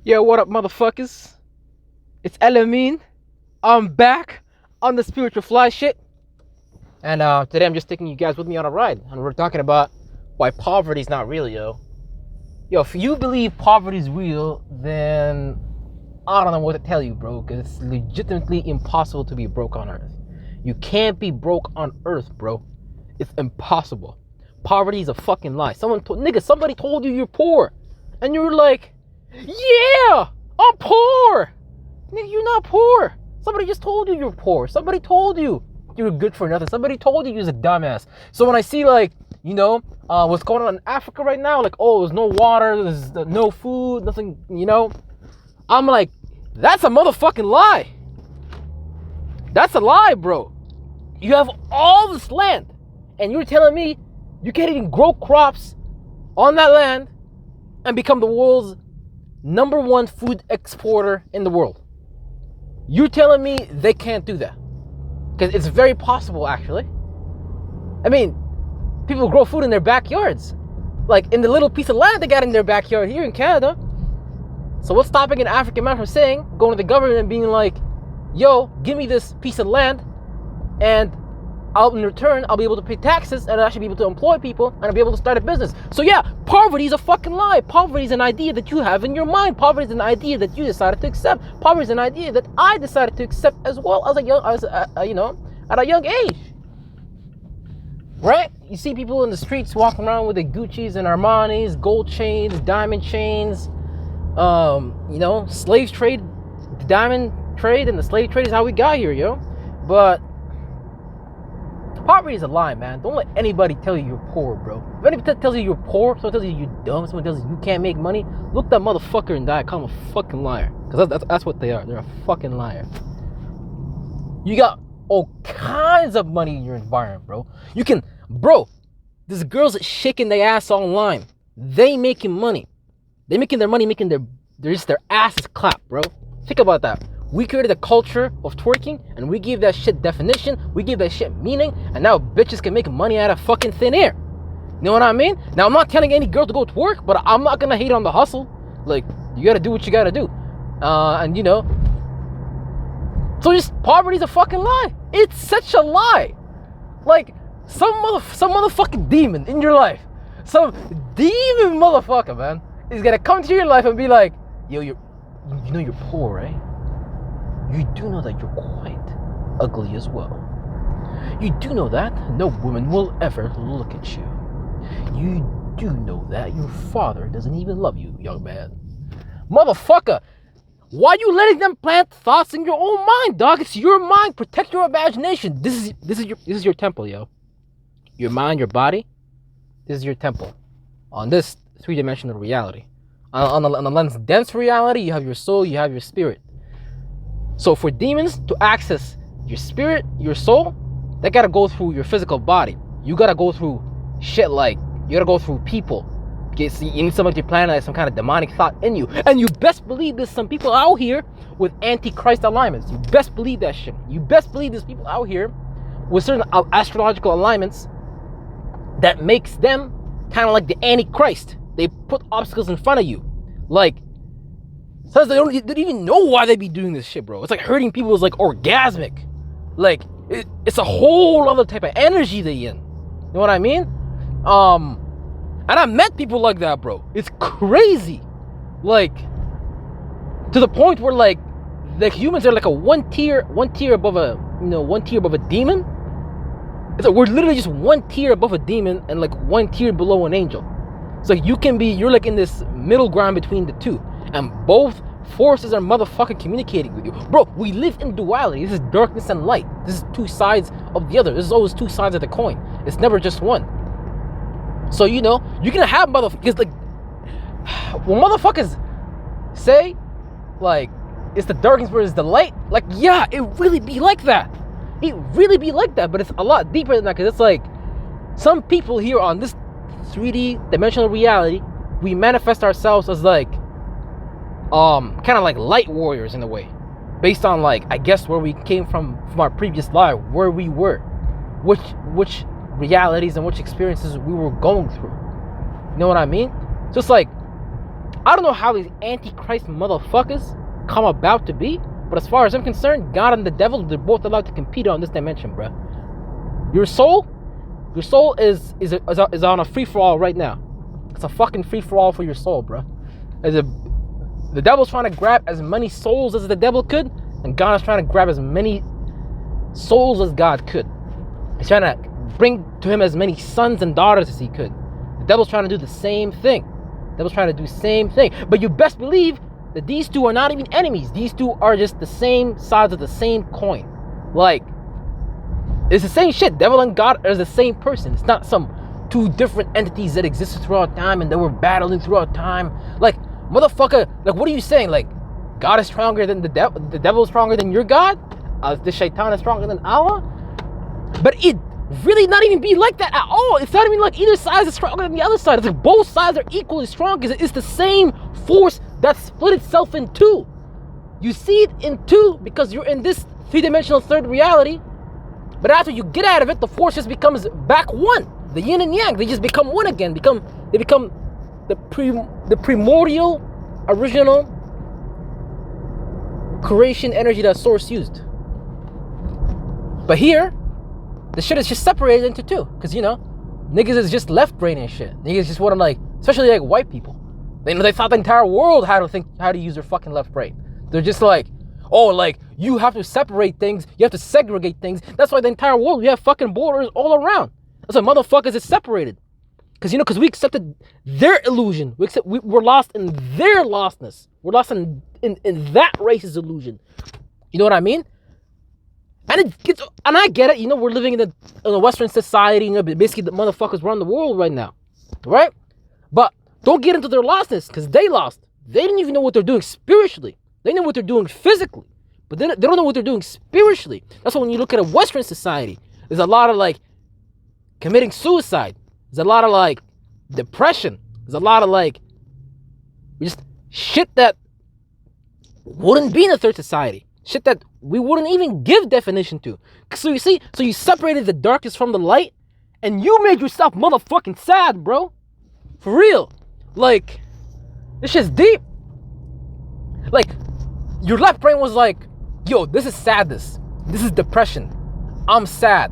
Yo, what up, motherfuckers? It's Elamin. I'm back on the spiritual fly shit. And today I'm just taking you guys with me on a ride. And we're talking about why poverty's not real, yo. Yo, if you believe poverty's real, then I don't know what to tell you, bro. Because it's legitimately impossible to be broke on Earth. You can't be broke on Earth, bro. It's impossible. Poverty is a fucking lie. Somebody told you you're poor. And you were like, yeah, I'm poor. Nigga, you're not poor. Somebody just told you you're poor. Somebody told you you're good for nothing. Somebody told you you're a dumbass. So when I see what's going on in Africa right now, like, oh, there's no water, there's no food, nothing, I'm like, that's a motherfucking lie. That's a lie, bro. You have all this land, and you're telling me you can't even grow crops on that land and become the world's #1 food exporter in the world. You're telling me they can't do that? Because it's very possible, actually. I mean, people grow food in their backyards. Like in the little piece of land they got in their backyard here in Canada. So what's stopping an African man from going to the government and being like, yo, give me this piece of land, and in return, I'll be able to pay taxes, and I'll actually be able to employ people, and I'll be able to start a business. So yeah, poverty is a fucking lie. Poverty is an idea that you have in your mind. Poverty is an idea that you decided to accept. Poverty is an idea that I decided to accept as well at a young age. Right? You see people in the streets walking around with their Gucci's and Armani's, gold chains, diamond chains. Slave trade, the diamond trade and the slave trade is how we got here, yo. But poverty is a lie, man. Don't let anybody tell you you're poor, bro. If anybody tells you you're poor, someone tells you you're dumb, someone tells you you can't make money, look that motherfucker and die. Call him a fucking liar. Because that's what they are. They're a fucking liar. You got all kinds of money in your environment, bro. These girls that shaking their ass online, they making money. They making their money, making their asses clap, bro. Think about that. We created a culture of twerking, and we gave that shit definition, we gave that shit meaning, and now bitches can make money out of fucking thin air. You know what I mean? Now, I'm not telling any girl to go twerk, but I'm not gonna hate on the hustle. Like, you gotta do what you gotta do. So just poverty's a fucking lie. It's such a lie. Like, some motherfucking demon in your life, some demon motherfucker, man, is gonna come to your life and be like, yo, you're poor, right? You do know that you're quite ugly as well. You do know that no woman will ever look at you. You do know that your father doesn't even love you, young man. Motherfucker, why are you letting them plant thoughts in your own mind, dog? It's your mind. Protect your imagination. This is your temple, yo. Your mind, your body. This is your temple. On this 3-dimensional reality. On the lens dense reality, you have your soul, you have your spirit. So for demons to access your spirit, your soul, they gotta go through your physical body. You gotta go through shit like, you gotta go through people. You need somebody to plant like some kind of demonic thought in you. And you best believe there's some people out here with antichrist alignments. You best believe that shit. You best believe there's people out here with certain astrological alignments that makes them kind of like the antichrist. They put obstacles in front of you. Like, sometimes they don't even know why they be doing this shit, bro. It's like hurting people is like orgasmic. Like, it's a whole other type of energy they in. You know what I mean? And I met people like that, bro. It's crazy. Like, to the point where like humans are like a one tier above a demon. It's like we're literally just one tier above a demon and like one tier below an angel. It's like you're like in this middle ground between the two, and both forces are motherfucking communicating with you. Bro, we live in duality. This is darkness and light. This is two sides of the other. This is always two sides of the coin. It's never just one. So, you're gonna have motherfuckers, like, when motherfuckers say, like, it's the darkness versus the light, like, yeah, it really be like that. It really be like that, but it's a lot deeper than that, because it's like, some people here on this 3D dimensional reality, we manifest ourselves as like, kind of like light warriors in a way, based on like, I guess where we came from our previous life, where we were, which realities and which experiences we were going through. You know what I mean? Just like I don't know how these antichrist motherfuckers come about to be, but as far as I'm concerned, God and the devil, they're both allowed to compete on this dimension, bro. Your soul is on a free-for-all right now. It's a fucking free-for-all for your soul, bro. The devil's trying to grab as many souls as the devil could, and God is trying to grab as many souls as God could. He's trying to bring to him as many sons and daughters as he could. The devil's trying to do the same thing. The devil's trying to do the same thing. But you best believe that these two are not even enemies. These two are just the same sides of the same coin. Like, it's the same shit. Devil and God are the same person. It's not some two different entities that existed throughout time and they were battling throughout time. Like, motherfucker, like, what are you saying? Like, God is stronger than the devil is stronger than your God? The shaitan is stronger than Allah? But it really not even be like that at all. It's not even like either side is stronger than the other side. It's like both sides are equally strong because it's the same force that split itself in two. You see it in two because you're in this three-dimensional third reality. But after you get out of it, the force just becomes back one. The yin and yang, they just become one again. They become the primordial, original creation energy that Source used. But here, the shit is just separated into two. Because, you know, niggas is just left brain and shit. Niggas just want to, like, especially like white people. They thought the entire world how to use their fucking left brain. They're just like, oh, like, you have to separate things. You have to segregate things. That's why the entire world, we have fucking borders all around. That's why motherfuckers is separated. Because we accepted their illusion. We're lost in their lostness. We're lost in that race's illusion. You know what I mean? And I get it. You know, we're living in a Western society. You know, basically the motherfuckers run the world right now, right? But don't get into their lostness because they lost. They didn't even know what they're doing spiritually. They know what they're doing physically, but they don't know what they're doing spiritually. That's why when you look at a Western society, there's a lot of like committing suicide. There's a lot of like depression. There's a lot of like just shit that wouldn't be in a third society. Shit that we wouldn't even give definition to. So you see, so you separated the darkness from the light, and you made yourself motherfucking sad, bro. For real. Like, this shit's deep. Like, your left brain was like, yo, this is sadness. This is depression. I'm sad.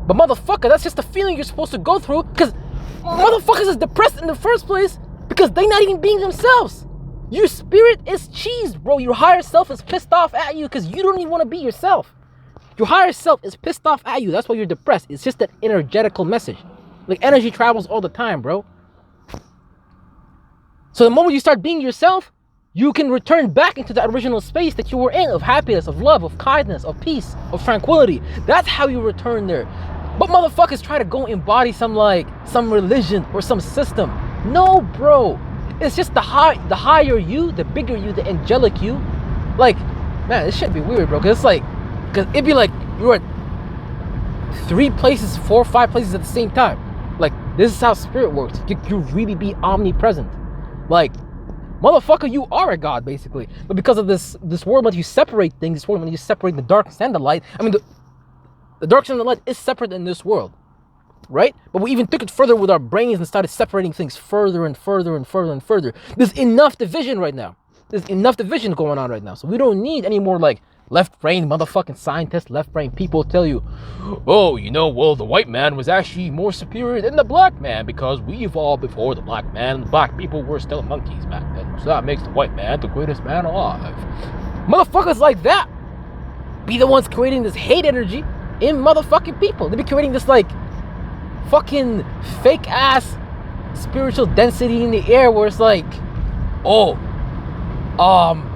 But motherfucker, that's just the feeling you're supposed to go through, because motherfuckers is depressed in the first place because they not even being themselves. Your spirit is cheesed, bro. Your higher self is pissed off at you because you don't even want to be yourself. Your higher self is pissed off at you. That's why you're depressed. It's just that energetical message. Like, energy travels all the time, bro. So the moment you start being yourself, you can return back into the original space that you were in, of happiness, of love, of kindness, of peace, of tranquility. That's how you return there. But motherfuckers try to go embody some religion or some system. No, bro. It's just the higher you, the bigger you, the angelic you. Like, man, this shit be weird, bro. Cause it'd be like you're at 3 places, 4 or 5 places at the same time. Like, this is how spirit works. You really be omnipresent. Like, motherfucker, you are a god, basically. But because of this world, when you separate things, this world, when you separate the darkness and the light, I mean, the darkness and the light is separate in this world. Right? But we even took it further with our brains and started separating things further and further and further and further. There's enough division right now. There's enough division going on right now. So we don't need any more like left brain motherfucking scientists, left brain people tell you, oh, you know, well, the white man was actually more superior than the black man because we evolved before the black man. The black people were still monkeys back then. So that makes the white man the greatest man alive. Motherfuckers like that be the ones creating this hate energy in motherfucking people. They be creating this like fucking fake ass spiritual density in the air where it's like, oh,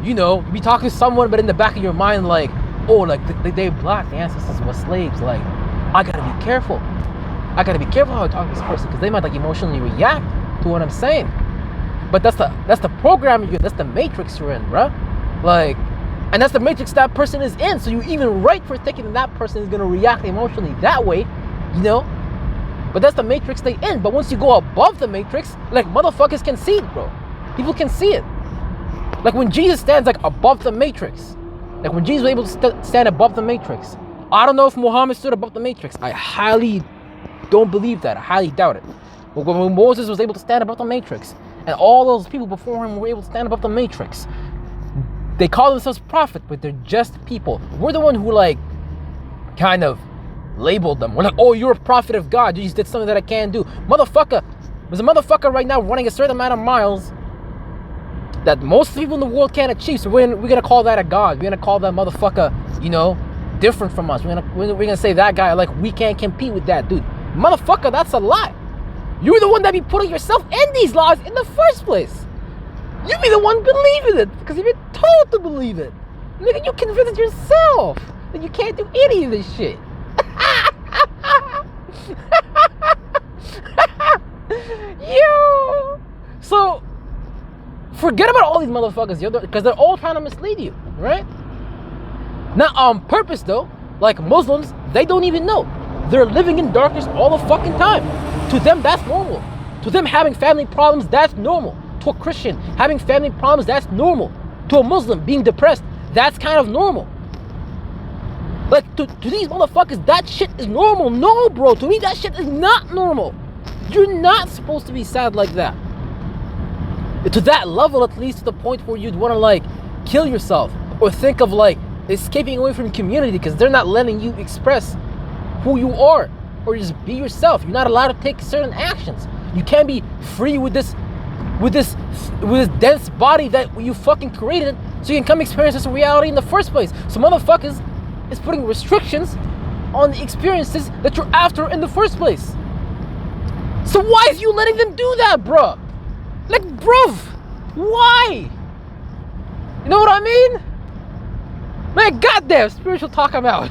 you know, you be talking to someone, but in the back of your mind, like, oh, like they black, the ancestors were slaves. Like, I gotta be careful. I gotta be careful how I talk to this person because they might like emotionally react to what I'm saying. But that's the program that's the matrix you're in, bruh. Like, and that's the matrix that person is in. So you even right for thinking that person is gonna react emotionally that way, you know. But that's the matrix they in. But once you go above the matrix, like, motherfuckers can see it, bro. People can see it. Like when Jesus stands like above the matrix. Like when Jesus was able to stand above the matrix. I don't know if Muhammad stood above the matrix. I highly don't believe that. I highly doubt it. But when Moses was able to stand above the matrix And all those people before him were able to stand above the matrix. They call themselves prophet, but they're just people. We're the one who like kind of labeled them. We're like, oh, you're a prophet of God. You just did something that I can't do. Motherfucker, there's a motherfucker right now running a certain amount of miles that most people in the world can't achieve. So we're gonna call that a God. We're gonna call that motherfucker, you know, different from us. We're gonna say that guy, like, we can't compete with that dude. Motherfucker, that's a lie. You're the one that be putting yourself in these lies in the first place. You be the one believing it because you've been told to believe it. Nigga, you convince it yourself that you can't do any of this shit. Yo! So, forget about all these motherfuckers, yo, because they're all trying to mislead you, right? Not on purpose, though. Like Muslims, they don't even know. They're living in darkness all the fucking time. To them, that's normal. To them, having family problems, that's normal. To a Christian, having family problems, that's normal. To a Muslim, being depressed, that's kind of normal. Like, to these motherfuckers, that shit is normal. No, bro, to me, that shit is not normal. You're not supposed to be sad like that. To that level, at least to the point where you'd want to, like, kill yourself. Or think of, like, escaping away from community because they're not letting you express who you are. Or just be yourself. You're not allowed to take certain actions. You can't be free with this dense body that you fucking created so you can come experience this reality in the first place. So motherfuckers is putting restrictions on the experiences that you're after in the first place. So why is you letting them do that, bruh? Like, bruv, why? You know what I mean? Man, goddamn, spiritual talk, I'm out.